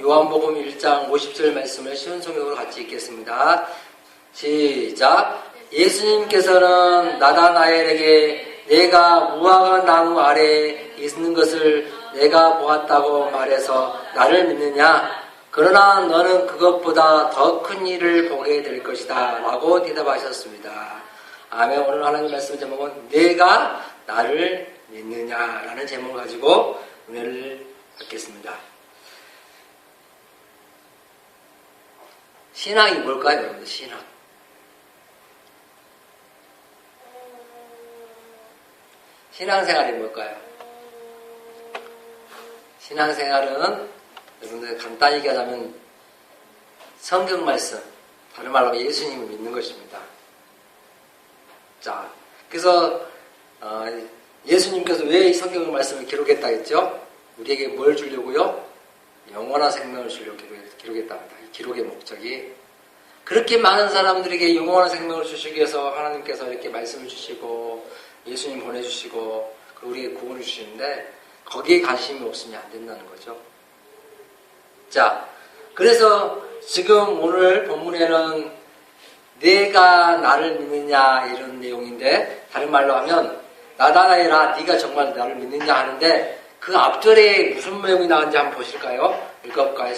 요한복음 1장 50절 말씀을 쉬운 성경으로 같이 읽겠습니다. 시작. 예수님께서는 나다나엘에게 내가 무화과 나무 아래에 있는 것을 내가 보았다고 말해서 나를 믿느냐? 그러나 너는 그것보다 더 큰 일을 보게 될 것이다 라고 대답하셨습니다. 아멘. 오늘 하나님 말씀 제목은 내가 나를 믿느냐라는 제목을 가지고 은혜를 받겠습니다. 신앙이 뭘까요, 여러분들? 신앙. 신앙생활이 뭘까요? 신앙생활은 여러분들 간단히 얘기하자면 성경 말씀, 다른 말로 하면 예수님을 믿는 것입니다. 자, 그래서 예수님께서 왜 이 성경 말씀을 기록했다 했죠? 우리에게 뭘 주려고요? 영원한 생명을 주려고 기록했답니다. 이 기록의 목적이 그렇게 많은 사람들에게 영원한 생명을 주시기 위해서 하나님께서 이렇게 말씀을 주시고 예수님 보내주시고 우리에게 구원을 주시는데 거기에 관심이 없으면 안 된다는 거죠. 자, 그래서 지금 오늘 본문에는 내가 나를 믿느냐 이런 내용인데 다른 말로 하면 나다나엘아 네가 정말 나를 믿느냐 하는데 그 앞절에 무슨 내용이 나왔는지 한번 보실까요? 읽어볼까요?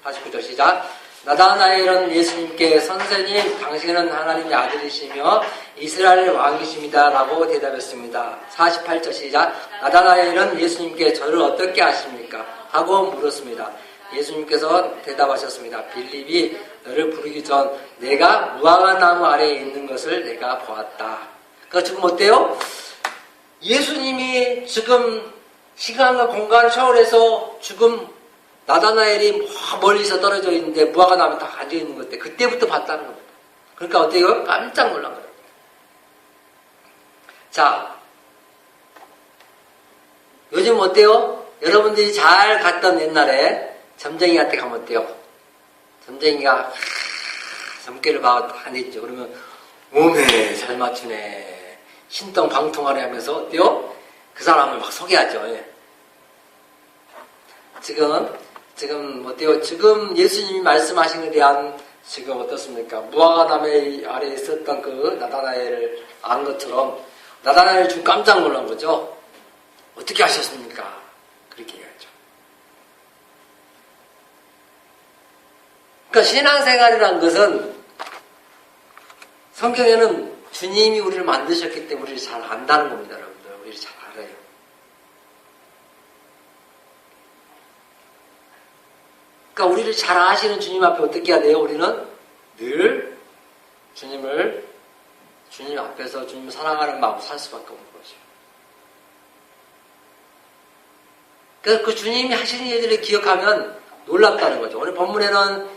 49절 시작. 나다나엘은 예수님께 선생님 당신은 하나님의 아들이시며 이스라엘의 왕이십니다 라고 대답했습니다. 48절 시작. 나다나엘은 예수님께 저를 어떻게 아십니까? 하고 물었습니다. 예수님께서 대답하셨습니다. 빌립이 너를 부르기 전 내가 무화과 나무 아래에 있는 것을 내가 보았다. 그러니까 지금 어때요? 예수님이 지금 시간과 공간을 초월해서 지금 나다나엘이 멀리서 떨어져 있는데 무화과 나무에 딱 앉아있는 것 때 그때부터 봤다는 겁니다. 그러니까 어때요? 깜짝 놀란 거예요. 자, 요즘 어때요? 여러분들이 잘 갔던 옛날에 점쟁이한테 가면 어때요? 점쟁이가 점괘를 안 했죠. 그러면 오메 잘 맞추네 신동방통하네 하면서 어때요? 그 사람을 막 소개하죠. 예. 지금 어때요? 지금 예수님이 말씀하신 것에 대한 지금 어떻습니까? 무화과 나무 아래에 있었던 그 나다나엘을 안 것처럼 나다나엘 좀 깜짝 놀란 거죠. 어떻게 하셨습니까? 그렇게 얘기하죠. 그러니까 신앙생활이라는 것은 성경에는 주님이 우리를 만드셨기 때문에 우리를 잘 안다는 겁니다. 여러분들. 우리를 잘 알아요. 그러니까 우리를 잘 아시는 주님 앞에 어떻게 해야 돼요? 우리는 늘 주님 앞에서 주님을 사랑하는 마음으로 살 수밖에 없는 거죠. 그래서 그 주님이 하시는 일들을 기억하면 놀랍다는 거죠. 오늘 본문에는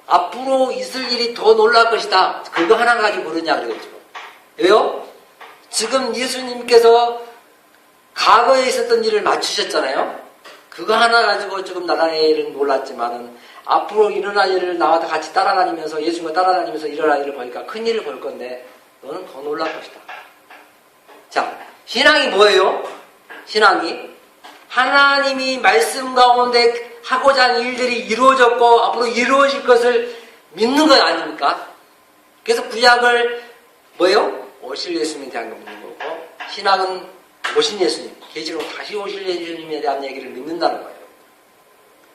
앞으로 있을 일이 더 놀랄 것이다. 그거 하나 가지고 그러냐 그러죠. 왜요? 지금 예수님께서 과거에 있었던 일을 맞추셨잖아요. 그거 하나 가지고 지금 나다나엘은 놀랐지만은 앞으로 일어날 일을 나와 같이 따라다니면서 예수님과 따라다니면서 일어날 일을 보니까 큰 일을 볼 건데 너는 더 놀랄 것이다. 자, 신앙이 뭐예요? 신앙이 하나님이 말씀 가운데 하고자 하는 일들이 이루어졌고 앞으로 이루어질 것을 믿는 것 아닙니까? 그래서 구약을 뭐예요? 오실 예수님에 대한 거 믿는 거고 신앙은 오신 예수님, 계시로 다시 오실 예수님에 대한 얘기를 믿는다는 거예요.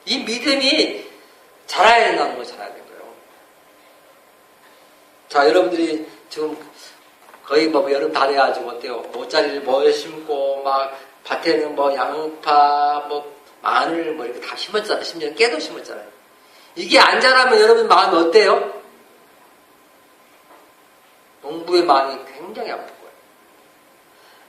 이 믿음이 자라야 된다는 걸 자라야 되는 거예요. 자, 여러분들이 지금 거의 뭐 여름 다 돼가지고 어때요? 모짜리를 뭐 심고 막 밭에는 뭐 양파, 뭐 마늘 뭐 이렇게 다 심었잖아요. 심지어 깨도 심었잖아요. 이게 안 자라면 여러분 마음이 어때요? 농부의 마음이 굉장히 아픈 거예요.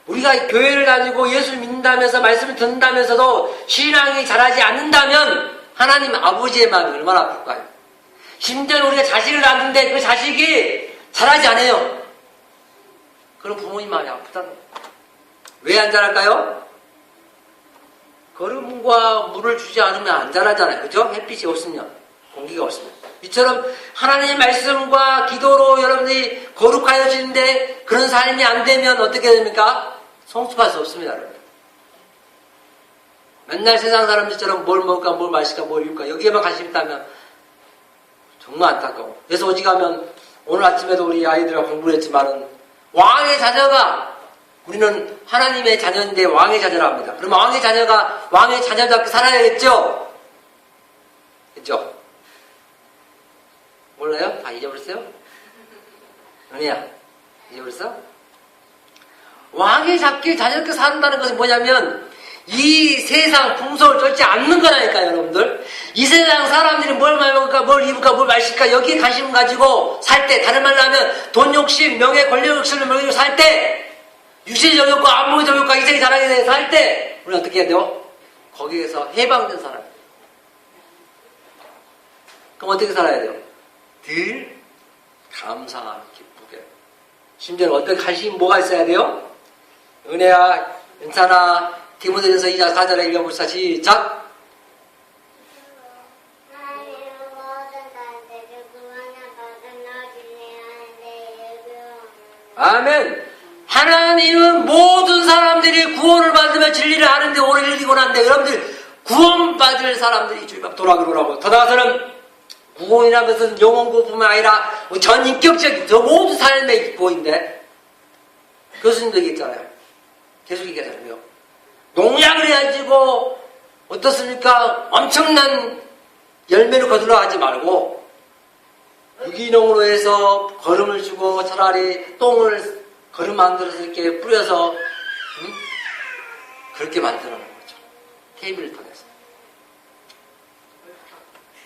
우리가 교회를 다니고 예수를 믿는다면서 말씀을 듣는다면서도 신앙이 자라지 않는다면 하나님 아버지의 마음이 얼마나 아플까요? 심지어 우리가 자식을 낳는데 그 자식이 자라지 않아요. 그럼 부모님 마음이 아프다는 거예요. 왜 안 자랄까요? 거름과 물을 주지 않으면 안 자라잖아요. 그죠? 햇빛이 없으면, 공기가 없으면. 이처럼 하나님의 말씀과 기도로 여러분들이 거룩하여지는데 그런 삶이 안 되면 어떻게 됩니까? 성숙할 수 없습니다. 여러분. 맨날 세상 사람들처럼 뭘 먹을까, 뭘 마실까, 뭘 입을까, 여기에만 관심 있다면 정말 안타까워. 그래서 오직하면 오늘 아침에도 우리 아이들하고 공부를 했지만은 왕의 자녀가 우리는 하나님의 자녀인데 왕의 자녀라 합니다. 그러면 왕의 자녀가 왕의 자녀답게 살아야겠죠? 그죠? 몰라요? 다 잊어버렸어요? 은혜야, 잊어버렸어? 왕의 자녀답게 산다는 것은 뭐냐면 이 세상 풍속을 쫓지 않는 거라니까요, 여러분들. 이 세상 사람들이 뭘 먹을까, 뭘 입을까, 뭘 마실까, 여기에 관심 가지고 살 때, 다른 말로 하면 돈 욕심, 명예, 권력 욕심을 먹이고 살 때, 유시적 욕과 안목적 욕과 이생이 자랑에 대해서 살 때, 우리는 어떻게 해야 돼요? 거기에서 해방된 사람. 그럼 어떻게 살아야 돼요? 늘 감사하며 기쁘게. 심지어는 어떤 관심이 뭐가 있어야 돼요? 은혜야, 괜찮아. 디모데전서 2장 4절에 읽어봅시다. 시작. 아멘. 하나님은 모든 사람들이 구원을 받으며 진리를 아는데 오늘 읽고 난데 여러분들 구원받을 사람들이 주님 앞 돌아오라고. 더 나아가서는 구원이라는 것은 영혼 구원뿐만 아니라 전 인격적인 저 모든 삶의 구원인데 교수님도 얘기했잖아요. 계속 얘기하잖아요. 농약을 해가지고 어떻습니까? 엄청난 열매를 거두려 하지 말고 유기농으로 해서 거름을 주고 차라리 똥을 거름 만들어서 이렇게 뿌려서 그렇게 만들어 놓은 거죠. 케이블을 통해서.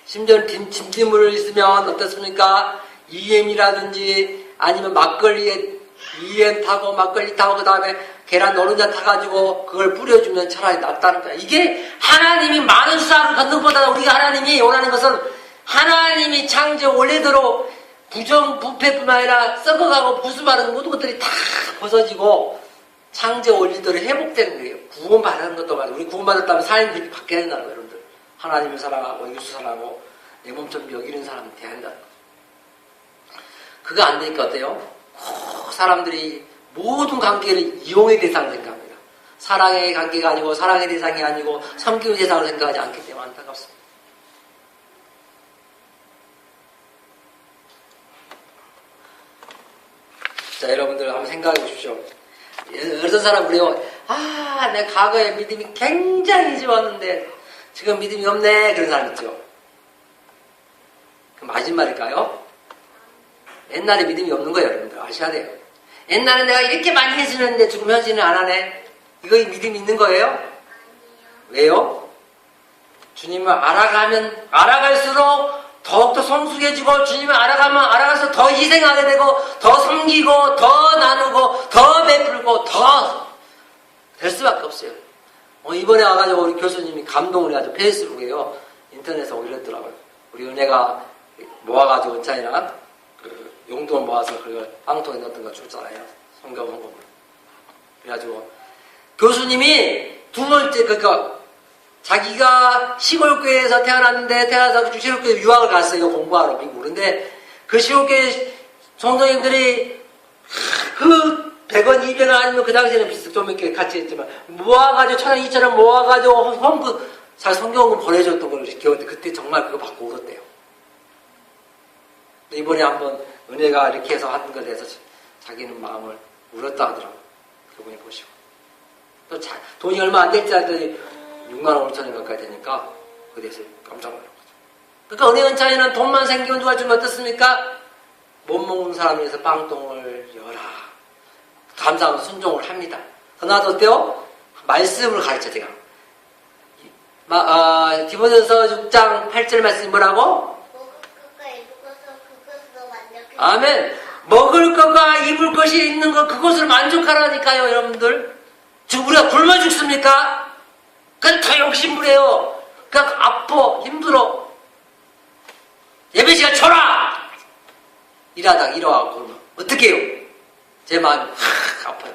심지어 짐승물을 있으면 어떻습니까? EM이라든지 아니면 막걸리에 EM 타고 막걸리 타고 그 다음에 계란 노른자 타가지고 그걸 뿌려주면 차라리 낫다는 거야. 이게 하나님이 많은 수확을 걷는 것보다 우리가 하나님이 원하는 것은 하나님이 창조 원래대로 부정부패뿐만 아니라 썩어가고 부수마른 모든 것들이 다 벗어지고 창조 원리대로 회복되는 거예요. 구원받는 것도 말이에요. 우리 구원받았다면 삶이 그렇게 바뀌어야 된다는 거예요, 여러분들. 하나님을 사랑하고 이웃을 사랑하고 내 몸처럼 여기는 사람이 돼야 한다는 거예요. 그거 안 되니까 어때요? 사람들이 모든 관계를 이용의 대상으로 생각합니다. 사랑의 관계가 아니고 사랑의 대상이 아니고 섬기는 대상으로 생각하지 않기 때문에 안타깝습니다. 자, 여러분들 한번 생각해 보십시오. 어떤 사람 그래요. 내 과거에 믿음이 굉장히 좋았는데 지금 믿음이 없네. 그런 사람 있죠. 그 맞은말일까요? 옛날에 믿음이 없는 거예요, 여러분들. 아셔야 돼요. 옛날에 내가 이렇게 많이 해주는데 지금 현실은 안 하네. 이거 믿음이 있는 거예요? 아니요. 왜요? 주님을 알아가면 알아갈수록 더욱더 성숙해지고 주님을 알아가면 알아갈수록 더 희생하게 되고 더 섬기고 더 나누고 더 베풀고 더 될 수밖에 없어요. 이번에 와가지고 우리 교수님이 감동을 해가지고 페이스북에요. 인터넷에 올렸더라고요. 우리 은혜가 모아가지고 은찬이랑 그 용돈을 모아서 그걸 빵통에 넣었던 거 줬잖아요. 성경 헌금을. 그래가지고 교수님이 두 번째 그러니까 자기가 시골교회에서 태어나서 시골교회 유학을 갔어요. 공부하러 미국. 그런데 그 시골교회 성도님들이 그 100원, 200원 아니면 그 당시에는 비슷 좀 이렇게 같이 했지만 모아가지고 1,000원, 2,000원 모아가지고 헌금 자기 성경을 보내줬던 걸 기억했는데 그때 정말 그거 받고 울었대요. 이번에 한번 은혜가 이렇게 해서 하는 것에 대해서 자기는 마음을 울었다 하더라고요. 그분이 보시고. 또 돈이 얼마 안 될지 알더니 6만 5천 원 가까이 되니까 그에 대해서 깜짝 놀란 거죠. 그러니까 은혜 은차이는 돈만 생기면 누가 주면 어떻습니까? 못 먹는 사람을 위해서 빵통을 열라. 감사하고 순종을 합니다. 더 나아도 어때요? 말씀을 가르쳐 제가. 디모데전서 6장 8절 말씀이 뭐라고? 아멘. 먹을 것과 입을 것이 있는 것 그것을 만족하라니까요, 여러분들. 지금 우리가 굶어 죽습니까? 그냥 더 욕심부려요. 그냥 아파, 힘들어. 예배 시간 쳐라! 일하다가 일어나고 그러면 어떻게 해요? 제 마음이 확 아파요.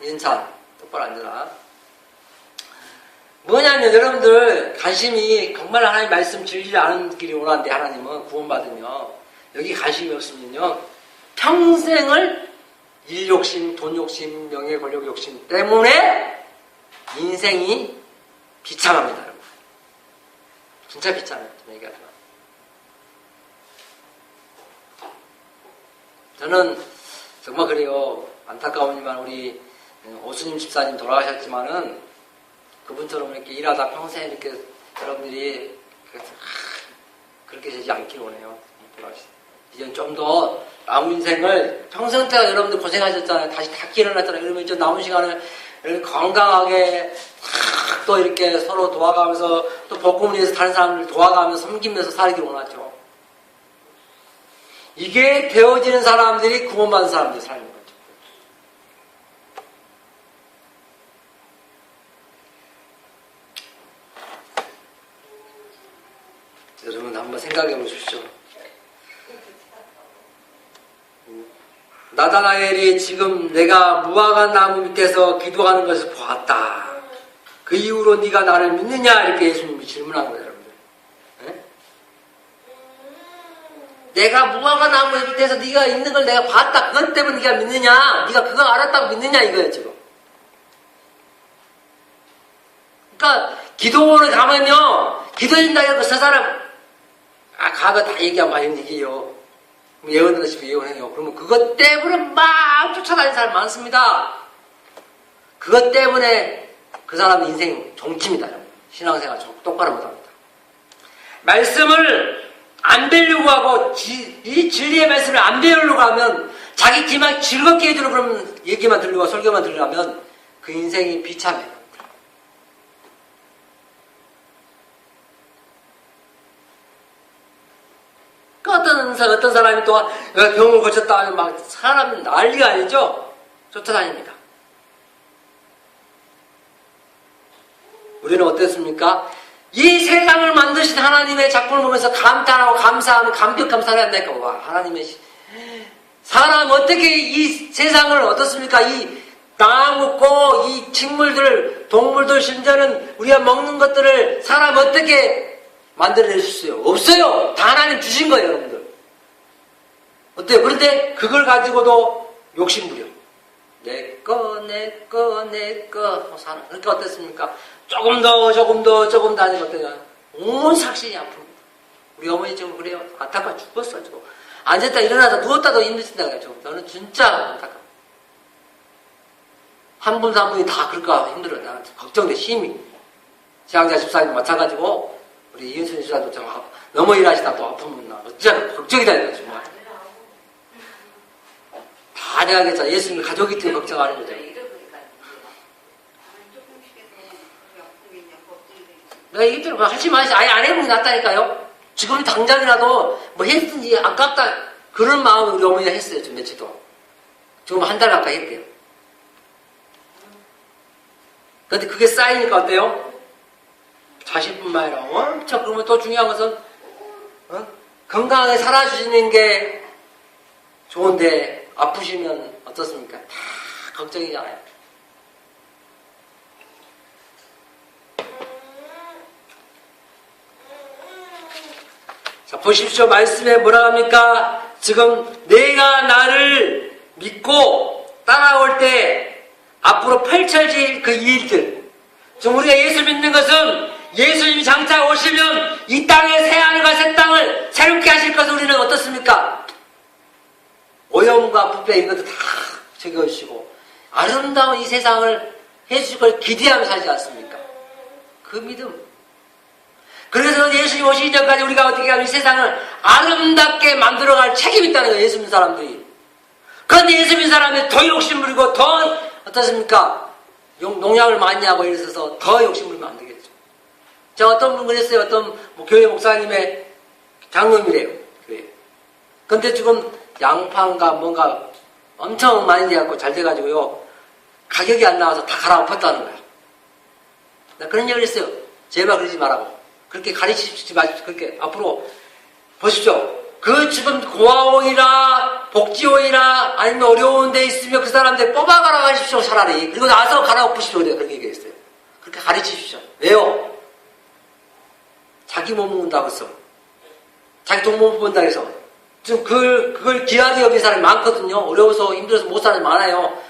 인찬, 똑바로 앉아라. 뭐냐면 여러분들 관심이 정말 하나님 말씀 진리를 아는 길이 원하는데 하나님은 구원받으면 여기 관심이 없으면요 평생을 일 욕심, 돈 욕심, 명예, 권력 욕심 때문에 인생이 비참합니다, 여러분. 진짜 비참해요. 좀 얘기하지만. 저는 정말 그래요. 안타까우니만 우리 오수님 집사님 돌아가셨지만은 그분처럼 이렇게 일하다 평생 이렇게 여러분들이 그렇게 되지 않기를 원해요. 이제 좀 더 남은 인생을 평생 동안 여러분들 고생하셨잖아요. 다시 다 일어났잖아요. 그러면 이제 남은 시간을 이렇게 건강하게 또 이렇게 서로 도와가면서 또 복음을 다른 사람들 도와가면서 섬기면서 살기를 원하죠. 이게 되어지는 사람들이 구원받은 사람들이 살는 거죠. 여러분 한번 생각해 보십시오. 나다나엘이 지금 내가 무화과 나무 밑에서 기도하는 것을 보았다. 그 이후로 네가 나를 믿느냐? 이렇게 예수님이 질문한 거예요, 여러분들. 네? 내가 무화과 나무 밑에서 네가 있는 걸 내가 봤다. 그것 때문에 네가 믿느냐? 네가 그거 알았다고 믿느냐? 이거예요, 지금. 그러니까 기도원에 가면요, 기도해준다고 해서 저 사람 가가 다 얘기하면 많이 얘기해요. 예언하시고 예언해요. 그러면 그것 때문에 막 쫓아다니는 사람 많습니다. 그것 때문에 그 사람 인생 종칩니다. 신앙생활 똑바로 못합니다. 말씀을 안 배우려고 하고 이 진리의 말씀을 안 배우려고 하면 자기 귀만 즐겁게 해주려 그러면 얘기만 들리고 설교만 들으려면 그 인생이 비참해요. 어떤 사람이 또 병을 고쳤다 하면 막 사람 난리가 아니죠? 쫓아다닙니다. 우리는 어땠습니까? 이 세상을 만드신 하나님의 작품을 보면서 감탄하고 감사하면 감격 감사를 한다니까. 와, 하나님의 사람 어떻게 이 세상을 어떻습니까? 이 나무, 꽃, 이 식물들, 동물들, 심지어는 우리가 먹는 것들을 사람 어떻게 만들어낼 수 있어요? 없어요. 다 하나님 주신 거예요, 여러분들. 어때요? 그런데 그걸 가지고도 욕심부려. 내 거 사는. 그러니까 어땠습니까? 조금 더 하니까 어때요? 온 삭신이 아픕니다. 우리 어머니 지금 그래요. 안타까워 죽었어, 지금. 앉았다 일어나서 누웠다도 힘드신다 그래요. 저는 진짜 안타까워. 한 분 한 분이 다 그럴까 힘들어요. 나는 걱정돼, 힘이. 지향자 집사님도 마찬가지고, 우리 이은순 집사도 좀 너무 일하시다 또 아프면 나. 진짜 걱정이다, 이거 정말. 다 내가 그랬잖아. 예수님이 가족이 때문에 걱정하는 거죠. 내가 얘기했더니 하지 마시 아예 안 해보는 게 낫다니까요. 지금 당장이라도 뭐 했든지 아깝다. 그런 마음을 우리 어머니가 했어요. 좀 며칠 동안. 지금 한 달 가까이 했대요. 근데 그게 쌓이니까 어때요? 자식뿐만 아니라 엄청. 그러면 또 중요한 것은 건강하게 살아주시는 게 좋은데 아프시면 어떻습니까? 다 걱정이잖아요. 자, 보십시오. 말씀에 뭐라 합니까? 지금 내가 나를 믿고 따라올 때 앞으로 펼쳐질 그 일들. 지금 우리가 예수 믿는 것은 예수님이 장차 오시면 이 땅의 새하늘과 새 땅을 새롭게 하실 것을 우리는 어떻습니까? 오염과 부패 이것도 다 제거하시고 아름다운 이 세상을 해주실 걸 기대하며 살지 않습니까? 그 믿음. 그래서 예수님 오시기 전까지 우리가 어떻게 하면 이 세상을 아름답게 만들어갈 책임이 있다는 거예요. 예수 믿는 사람들이. 그런데 예수 믿는 사람이 더 욕심부리고 더 어떻습니까? 농약을 많이 하고 이래서 더 욕심부리면 안 되겠죠. 제가 어떤 분 그랬어요. 어떤 교회 목사님의 장로님이래요. 교회. 근데 지금 양파인가 뭔가 엄청 많이 돼갖고 잘 돼가지고요. 가격이 안 나와서 다 갈아엎었다는 거야. 나 그런 얘기를 했어요. 제발 그러지 말라고. 그렇게 가르치지 마십시오. 그렇게 앞으로 보십시오. 그 지금 고아원이나 복지원이나 아니면 어려운 데 있으면 그 사람들 뽑아가라 하십시오. 차라리. 그리고 나서 갈아엎으십시오. 내가 그렇게 얘기했어요. 그렇게 가르치십시오. 왜요? 자기 못 먹는다고 해서 자기 돈 못 번다고 해서 좀 그걸 기하게 여긴 사람이 많거든요. 어려워서 힘들어서 못 사는 사람이 많아요.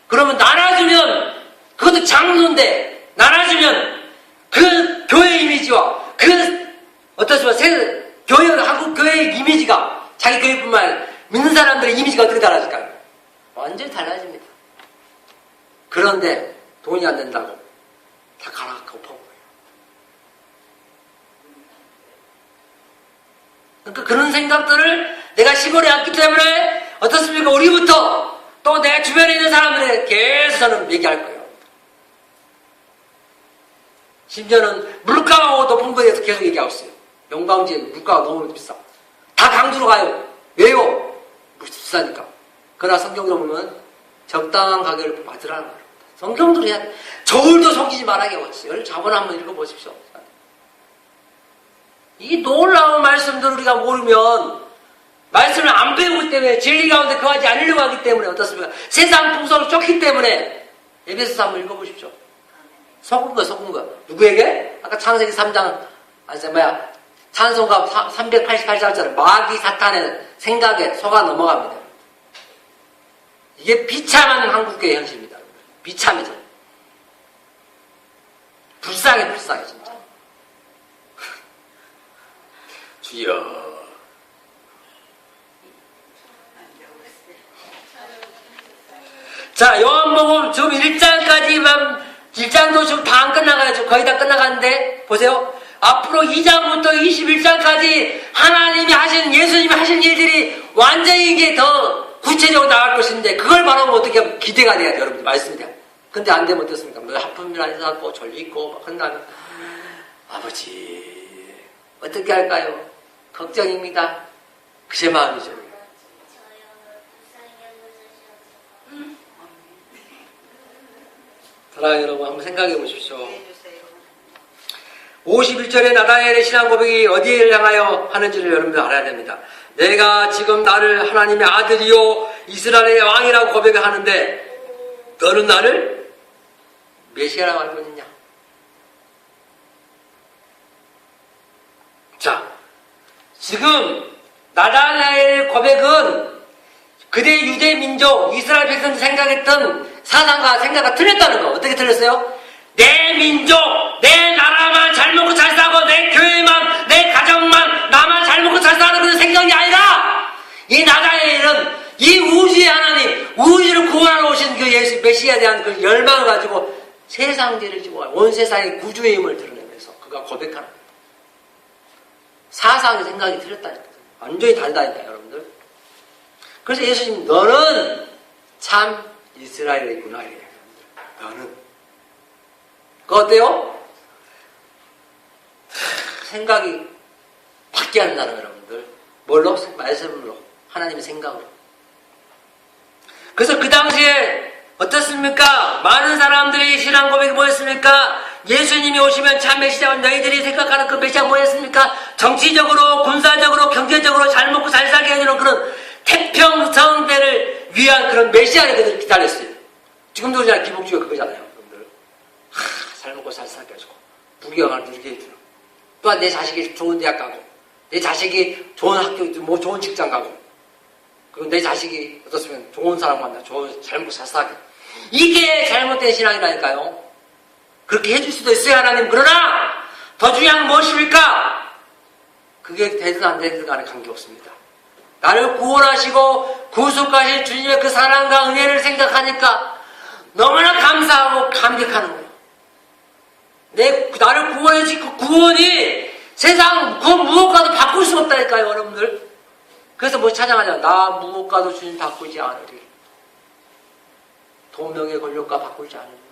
그러면 나눠주면, 그것도 장로인데, 나눠주면 그 교회 이미지와 어떻습니까? 한국 교회의 이미지가, 자기 교회뿐만 아니라 믿는 사람들의 이미지가 어떻게 달라질까요? 완전히 달라집니다. 그런데 돈이 안 된다고 다 가라앉고 퍼버려요. 그러니까 그런 생각들을 내가 시골에 왔기 때문에 어떻습니까? 우리부터 또 내 주변에 있는 사람들에게 계속 저는 얘기할 거예요. 심지어는 물가가 높은 거에 대해서 계속 얘기하고 있어요. 영광지에 물가가 너무 비싸. 다 강주로 가요. 왜요? 비싸니까. 그러나 성경으로 보면 적당한 가격을 받으라는 거예요. 성경대로 해야 돼. 저울도 속이지 말아게 어찌. 자본 한번 읽어보십시오. 이 놀라운 말씀들을 우리가 모르면 말씀을 안 배우기 때문에 진리 가운데 거하지 않으려고 하기 때문에 어떻습니까? 세상 풍속을 쫓기 때문에 에베소서 한번 읽어보십시오. 속은 거. 누구에게? 아까 창세기 3장 찬송가 388절처럼 마귀 사탄의 생각에 속아 넘어갑니다. 이게 비참한 한국교회 현실입니다. 비참해져. 불쌍해 진짜. 주여. 자, 요한복음 지금 1장도 지금 다 안 끝나가요. 지금 거의 다 끝나가는데, 보세요. 앞으로 2장부터 21장까지 하나님이 예수님이 하신 일들이 완전히 이게 더 구체적으로 나갈 것인데, 그걸 바라보면 어떻게 하면 기대가 돼야 돼요, 여러분들. 말씀이 돼요. 근데 안 되면 어떻습니까? 뭐 하품이나 해서 전리 있고, 막 한다면, 아버지, 어떻게 할까요? 걱정입니다. 제 마음이죠. 사랑하는 여러분, 한번 생각해 보십시오. 51절에 나다엘의 신앙 고백이 어디를 향하여 하는지를 여러분들 알아야 됩니다. 내가 지금 나를 하나님의 아들이요 이스라엘의 왕이라고 고백을 하는데 너는 나를 메시아라고 알고 있느냐? 자, 지금 나다나엘의 고백은 그대 유대 민족 이스라엘 백성들이 생각했던 사상과 생각과 틀렸다는 거. 어떻게 틀렸어요? 내 민족, 내 나라만 잘 먹고 잘 사고 내 교회만, 내 가정만 나만 잘 먹고 잘 사는 그런 생각이 아니라 이 나다엘은 이 우주의 하나님, 우주를 구원하러 오신 그 예수 메시아에 대한 그 열망을 가지고 세상 죄를 지고 온 세상의 구주의 힘을 드러내면서 그가 고백하는 거예요. 사상의 생각이 틀렸다니까. 완전히 다르다니까요, 여러분들. 그래서 예수님, 너는 참 이스라엘에 있구나. 이래요, 너는. 그거 어때요? 생각이 바뀌어간다는 여러분들. 뭘로? 말씀으로. 하나님의 생각으로. 그래서 그 당시에 어떻습니까? 많은 사람들이 신앙 고백이 뭐였습니까? 예수님이 오시면 참 메시아는 너희들이 생각하는 그 메시아가 뭐였습니까? 정치적으로, 군사적으로, 경제적으로 잘 먹고 잘 살게 해주는 그런 태평성대를 위한 그런 메시아를 그들이 기다렸어요. 지금도 그냥 기복주의가 그거잖아요, 여러분들. 잘 먹고 잘 살게 해주고, 부귀영화를 누리게 해주는. 또한 내 자식이 좋은 대학 가고, 내 자식이 좋은 학교, 뭐 좋은 직장 가고, 그리고 내 자식이 어떻으면 좋은 사람 만나, 잘 먹고 잘 살게. 이게 잘못된 신앙이라니까요. 그렇게 해줄 수도 있어요, 하나님. 그러나 더 중요한 건 무엇입니까? 그게 되든 안 되든 간에 관계없습니다. 나를 구원하시고 구속하신 주님의 그 사랑과 은혜를 생각하니까 너무나 감사하고 감격하는 거예요. 나를 구원해주신 그 구원이 세상 그 무엇과도 바꿀 수 없다니까요, 여러분들. 그래서 뭐 찬양하잖아요. 나 무엇과도 주님 바꾸지 않으리. 돈, 명예, 권력과 바꾸지 않으리.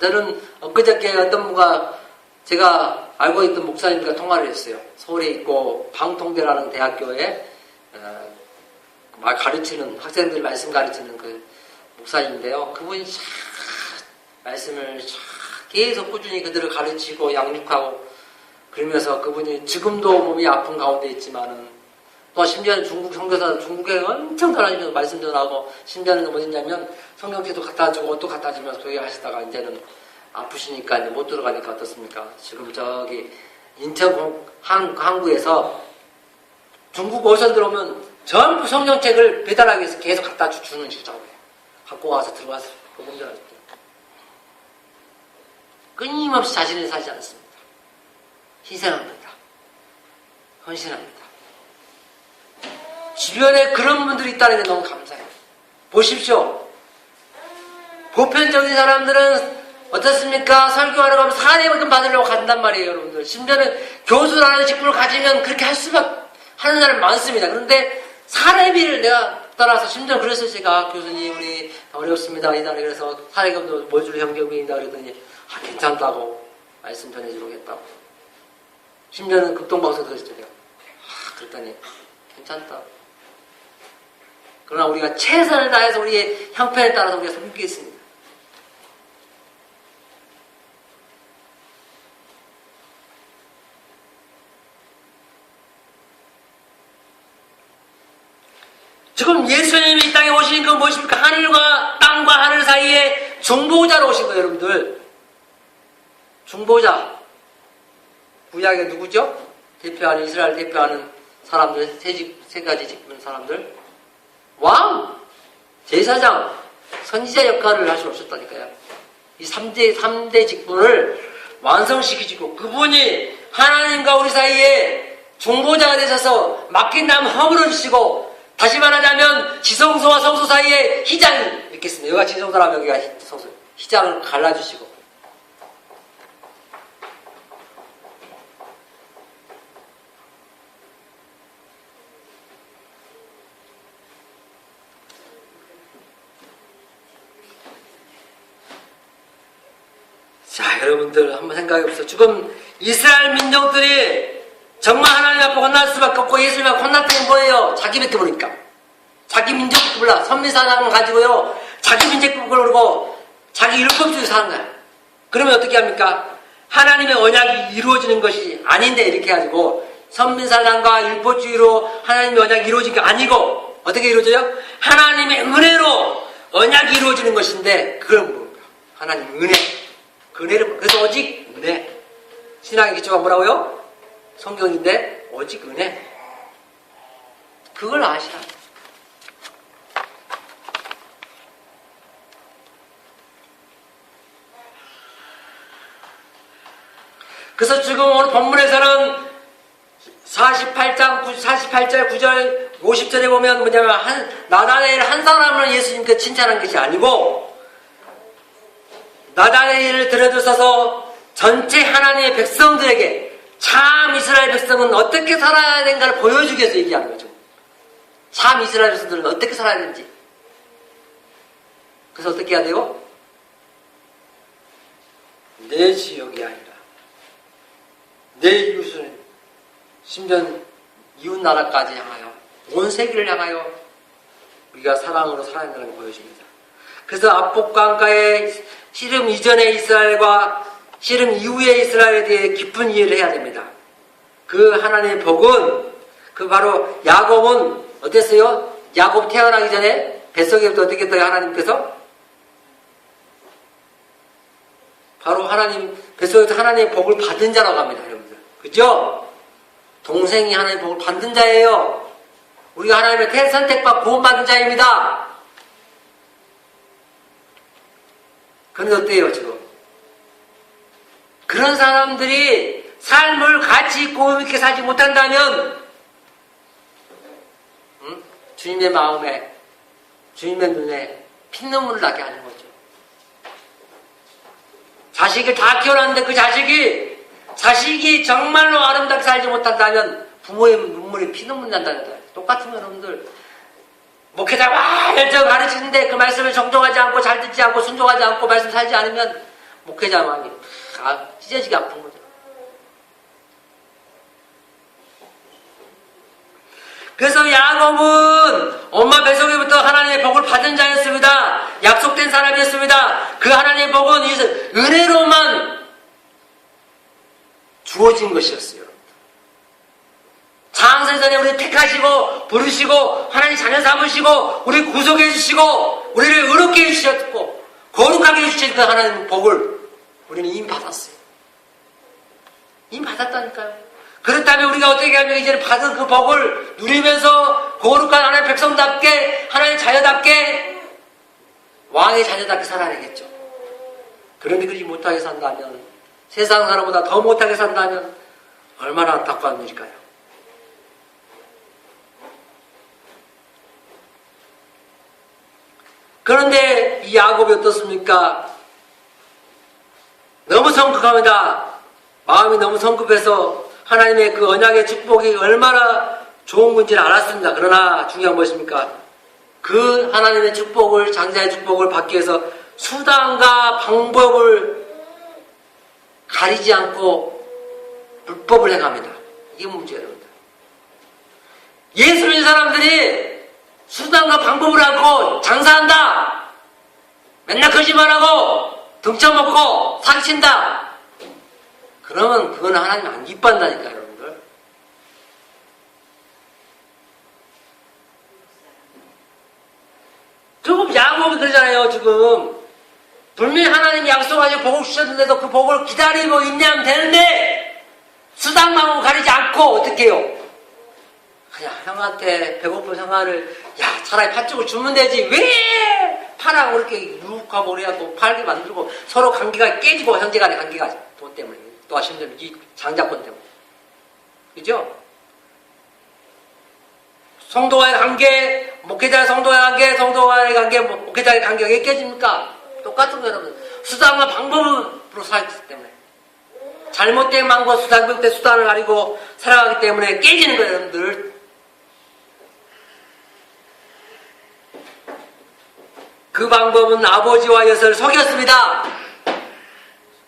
저는 엊그저께 어떤 분과 제가 알고 있던 목사님과 통화를 했어요. 서울에 있고 방통대라는 대학교에 가르치는 학생들 말씀 가르치는 그 목사님인데요. 그분이 말씀을 계속 꾸준히 그들을 가르치고 양육하고 그러면서 그분이 지금도 몸이 아픈 가운데 있지만은 또 심지어는 중국 선교사 중국에 엄청 다니면서 말씀 전하고 심지어는 뭐였냐면 성경책도 갖다 주고 옷도 갖다 주면서 교회 하시다가 이제는 아프시니까 이제 못 들어가니까 어떻습니까? 지금 저기 인천 항구에서 중국 어선들 오면 전부 성경책을 배달하기 위해서 계속 갖다 주는 주장이에요. 갖고 와서 들어와서 복음전하죠. 끊임없이 자신을 사지 않습니다. 희생합니다. 헌신합니다. 주변에 그런 분들이 있다는 게 너무 감사해요. 보십시오. 보편적인 사람들은 어떻습니까? 설교하러 가면 사례만큼 받으려고 간단 말이에요, 여러분들. 심지어는 교수라는 직분을 가지면 그렇게 할 수밖에 하는 사람이 많습니다. 그런데 사례비를 내가 따라서 심지어 그랬어요. 제가 교수님 우리 어렵습니다. 이달에 그래서 사례금도 뭘 줄 형경비입니다. 그랬더니 괜찮다고 말씀 전해주겠다고. 심지어는 극동방송 들으셨죠. 그랬더니 괜찮다. 그러나 우리가 최선을 다해서 우리의 형편에 따라서 우리가 섬기겠습니다. 지금 예수님이 이 땅에 오신 건 무엇입니까? 하늘과 땅과 하늘 사이에 중보자로 오신 거예요, 여러분들. 중보자. 구약에 누구죠? 대표하는, 이스라엘 대표하는 사람들, 세 가지 직분 사람들. 왕! 제사장! 선지자 역할을 할 수 없었다니까요. 이 3대 직분을 완성시키시고, 그분이 하나님과 우리 사이에 중보자가 되셔서 맡긴 남 허물어 주시고, 다시 말하자면 지성소와 성소 사이에 희장이 있겠습니다. 여기가 지성소라면 여기가 성소. 희장을 갈라주시고. 자, 여러분들 한번 생각해 보세요. 지금 이스라엘 민족들이 정말 하나님 앞에 혼날 수밖에 없고 예수님 앞에 혼났던 게 뭐예요? 자기밖에 모르니까. 자기 민족도 몰라. 선민사상을 가지고요. 자기 민족을 모르고 자기 율법주의 사는 거야. 그러면 어떻게 합니까? 하나님의 언약이 이루어지는 것이 아닌데 이렇게 해가지고 선민사상과 율법주의로 하나님의 언약이 이루어진 게 아니고 어떻게 이루어져요? 하나님의 은혜로 언약이 이루어지는 것인데 그건 뭡니까? 하나님 은혜. 그 은혜를 그래서 오직 은혜. 신앙의 기초가 뭐라고요? 성경인데 오직 은혜. 그걸 아시라. 그래서 지금 오늘 본문에서는 48절 9절 50절에 보면 뭐냐면 나다나엘 한 사람을 예수님께 칭찬한 것이 아니고 나다나엘을 들여들어서 전체 하나님의 백성들에게 참 이스라엘 백성은 어떻게 살아야 되는가를 보여주기 위해서 얘기하는 거죠. 참 이스라엘 백성들은 어떻게 살아야 되는지. 그래서 어떻게 해야 돼요? 내 지역이 아니라 내 이웃을 심지어 이웃 나라까지 향하여 온 세계를 향하여 우리가 사랑으로 살아야 된다는 걸 보여줍니다. 그래서 압복강가의 씨름 이전의 이스라엘과 씨름 이후의 이스라엘에 대해 깊은 이해를 해야 됩니다. 그 하나님의 복은 그 바로 야곱은 어땠어요? 야곱 태어나기 전에 뱃속에부터 어떻게 했어요? 하나님께서 바로 하나님 뱃속에서 하나님의 복을 받은 자라고 합니다. 여러분들. 그죠? 동생이 하나님의 복을 받은 자예요. 우리가 하나님의 선택받고 구원받은 자입니다. 그런데 어때요 지금? 그런 사람들이 삶을 가치 있고 의미 있게 살지 못한다면 주님의 마음에 주님의 눈에 핏눈물을 나게 하는 거죠. 자식을 다 키워놨는데 그 자식이 정말로 아름답게 살지 못한다면 부모의 눈물이 피눈물 난다는 거예요. 똑같은 여러분들 목회자 와 열정 가르치는데 그 말씀을 정정하지 않고 잘 듣지 않고 순종하지 않고 말씀 살지 않으면 목회자 마음이 찢어지게 아픈 거죠. 그래서 야곱은 엄마 뱃속에부터 하나님의 복을 받은 자였습니다. 약속된 사람이었습니다. 그 하나님의 복은 은혜로만 주어진 것이었어요. 창세전에 우리를 택하시고 부르시고 하나님 자녀 삼으시고 우리를 구속해 주시고 우리를 의롭게 해주셨고 거룩하게 해주신 그 하나님의 복을 우리는 이미 받았어요. 이미 받았다니까요. 그렇다면 우리가 어떻게 하면 이제는 받은 그 복을 누리면서 거룩한 하나님의 백성답게, 하나님의 자녀답게, 왕의 자녀답게 살아야 되겠죠. 그런데 그러지 못하게 산다면, 세상 사람보다 더 못하게 산다면 얼마나 안타까운 일일까요? 그런데 이 야곱이 어떻습니까? 너무 성급합니다. 마음이 너무 성급해서 하나님의 그 언약의 축복이 얼마나 좋은 건지를 알았습니다. 그러나 중요한 것입니까? 그 하나님의 축복을, 장자의 축복을 받기 위해서 수단과 방법을 가리지 않고 불법을 행합니다. 이게 문제예요, 여러분들. 예수 믿는 사람들이 수단과 방법을 않고 장사한다. 맨날 거짓말하고 등쳐먹고 사기친다. 그러면 그건 하나님 안 기뻐한다니까요, 여러분들. 조금 야곱이 그러잖아요, 지금. 분명히 하나님이 약속하시고 복을 주셨는데도 그 복을 기다리고 인내하면 되는데 수단 방법 가리지 않고 어떻게 해요? 그냥 형한테 배고픈 형아를 야 차라리 팥죽을 주면 되지 왜 파라고 그렇게 유혹하고 그래갖고 팔게 만들고 서로 관계가 깨지고 형제간의 관계가 돈 때문에 또 심지어는 이 장자권 때문에 그죠? 성도와의 관계, 목회자의 성도와의 관계, 성도와의 관계, 목회자의 관계가 왜 깨집니까? 똑같은 거예요, 여러분. 수단과 방법으로 살기 때문에. 잘못된 방법, 잘못된 수단을 가리고 살아가기 때문에 깨지는 거예요, 여러분들. 그 방법은 아버지와 여서를 속였습니다.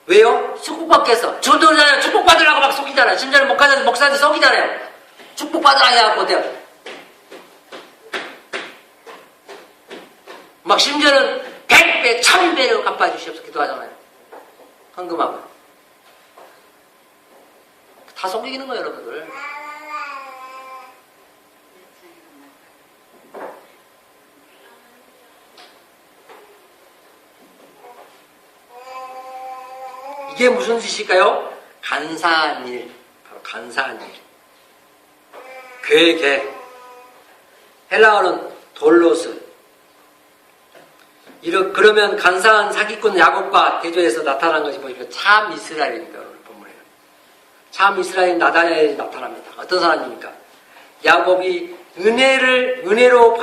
왜요? 축복받겠어. 전도잖아요. 축복받으려고 막 속이잖아요. 심지어는 목사한테 속이잖아요. 축복받으라 해갖고 돼요. 막 심지어는 100배, 1000배로 갚아주시옵소서 기도하잖아요. 헌금하고. 다 속이는 거예요, 여러분들. 이게 무슨 짓일까요? 간사한 일. 바로 간사한 일. 괴. 헬라어는 돌로스. 그러면 간사한 사기꾼 야곱과 대조해서 나타난 것이 보니까 참 이스라엘입니다. 오늘 본문에는. 참 이스라엘 나다냐엘이 나타납니다. 어떤 사람입니까? 야곱이 은혜로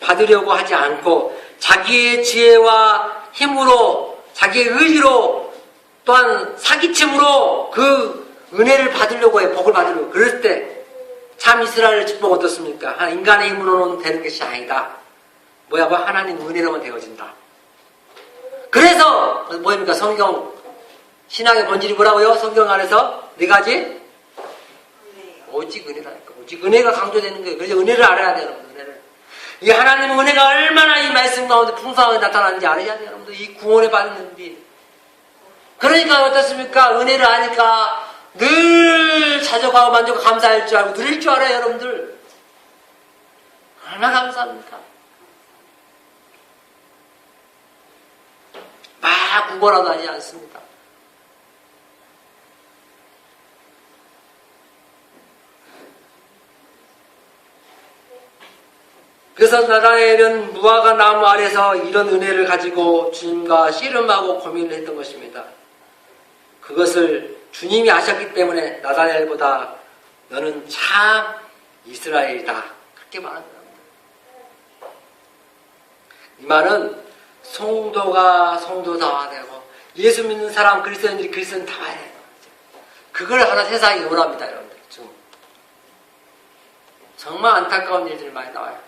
받으려고 하지 않고 자기의 지혜와 힘으로 자기의 의지로 또한 사기침으로 그 은혜를 받으려고 해. 복을 받으려고. 그럴 때 참 이스라엘의 축복 어떻습니까? 인간의 힘으로는 되는 것이 아니다. 뭐야, 하나님 은혜로만 되어진다. 그래서, 뭐입니까? 성경, 신앙의 본질이 뭐라고요? 성경 안에서 네 가지? 오직 은혜라니까. 오직 은혜가 강조되는 거예요. 그래서 은혜를 알아야 돼요, 여러분. 은혜를. 이 하나님의 은혜가 얼마나 이 말씀 가운데 풍성하게 나타나는지 알아야 돼요, 여러분들. 이 구원에 받는지. 그러니까 어떻습니까? 은혜를 아니까 늘 자족하고 만족하고 감사할 줄 알고 누릴 줄 알아요, 여러분들. 얼마나 감사합니까? 막 구걸하도 하지 않습니다. 그래서 나다나엘은 무화과 나무 아래서 이런 은혜를 가지고 주님과 씨름하고 고민을 했던 것입니다. 그것을 주님이 아셨기 때문에 나다나엘보다 너는 참 이스라엘이다. 그렇게 말한 겁니다. 이 말은 성도가 성도다워야 되고 예수 믿는 사람 그리스도인들이 그리스도인 다워야 돼요. 그걸 하나 세상이 원합니다, 여러분들. 지금 정말 안타까운 일들이 많이 나와요.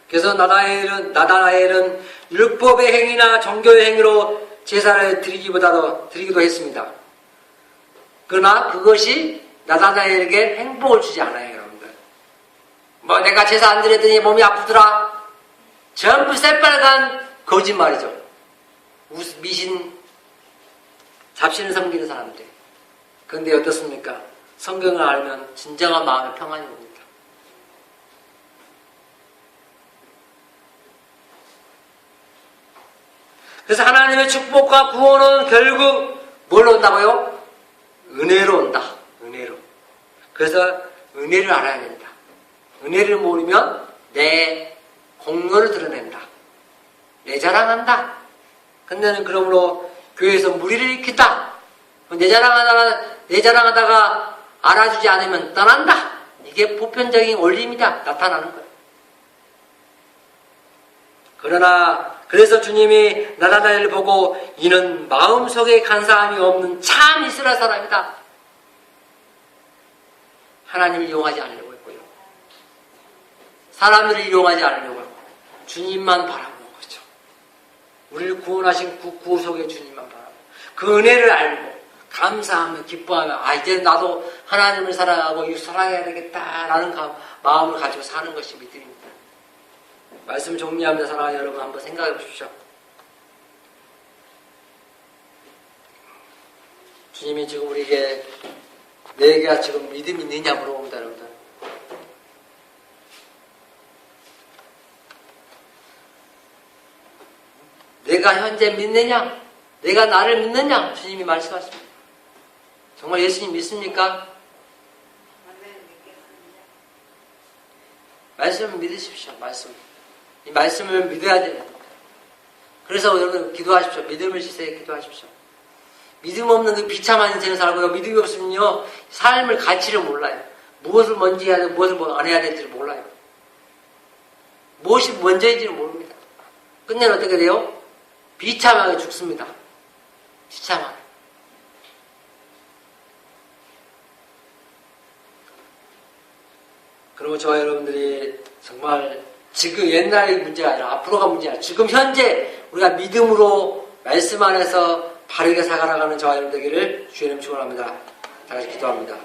그래서 나다나엘은 율법의 행위나 종교의 행위로 제사를 드리기도 했습니다. 그러나 그것이 나다나엘에게 행복을 주지 않아요, 여러분들. 내가 제사 안 드렸더니 몸이 아프더라. 전부 새빨간 거짓말이죠. 미신, 잡신을 섬기는 사람들. 그런데 어떻습니까? 성경을 알면 진정한 마음의 평안이 옵니다. 그래서 하나님의 축복과 구원은 결국 뭘로 온다고요? 은혜로 온다. 은혜로. 그래서 은혜를 알아야 된다. 은혜를 모르면 내 공로를 드러낸다. 내 자랑한다. 근데는 그러므로 교회에서 무리를 일으켰다. 내 자랑하다가 알아주지 않으면 떠난다. 이게 보편적인 원리입니다. 나타나는 거예요. 그러나 그래서 주님이 나다나엘을 보고 이는 마음속에 간사함이 없는 참 이스라엘 사람이다. 하나님을 이용하지 않으려고 했고요. 사람들을 이용하지 않으려고 했고 주님만 바라보는 거죠. 우리를 구원하신 구속의 주님만 바라보고 그 은혜를 알고 감사하며 기뻐하며 이제 나도 하나님을 사랑하고 사랑해야 되겠다라는 마음을 가지고 사는 것이 믿음입니다. 말씀 정리합니다. 사랑하는 여러분 한번 생각해 보십시오. 주님이 지금 우리에게 내가 지금 믿음이 있느냐 물어봅니다. 여러분들. 내가 현재 믿느냐? 내가 나를 믿느냐? 주님이 말씀하십니다. 정말 예수님 믿습니까? 말씀을 믿으십시오. 이 말씀을 믿어야 됩니다. 그래서 여러분 기도하십시오. 믿음을 지세에 기도하십시오. 믿음 없는 그 비참한 인생을 살고요. 믿음이 없으면요. 삶을 가치를 몰라요. 무엇을 먼저 해야 되고 무엇을 안 해야 될지를 몰라요. 무엇이 먼저인지를 모릅니다. 끝내는 어떻게 돼요? 비참하게 죽습니다. 비참하게. 그리고 저와 여러분들이 정말 지금 옛날의 문제가 아니라 앞으로가 문제야. 지금 현재 우리가 믿음으로 말씀 안에서 바르게 살아가는 저와 여러분 되기를 주님 축원합니다. 다 같이 기도합니다.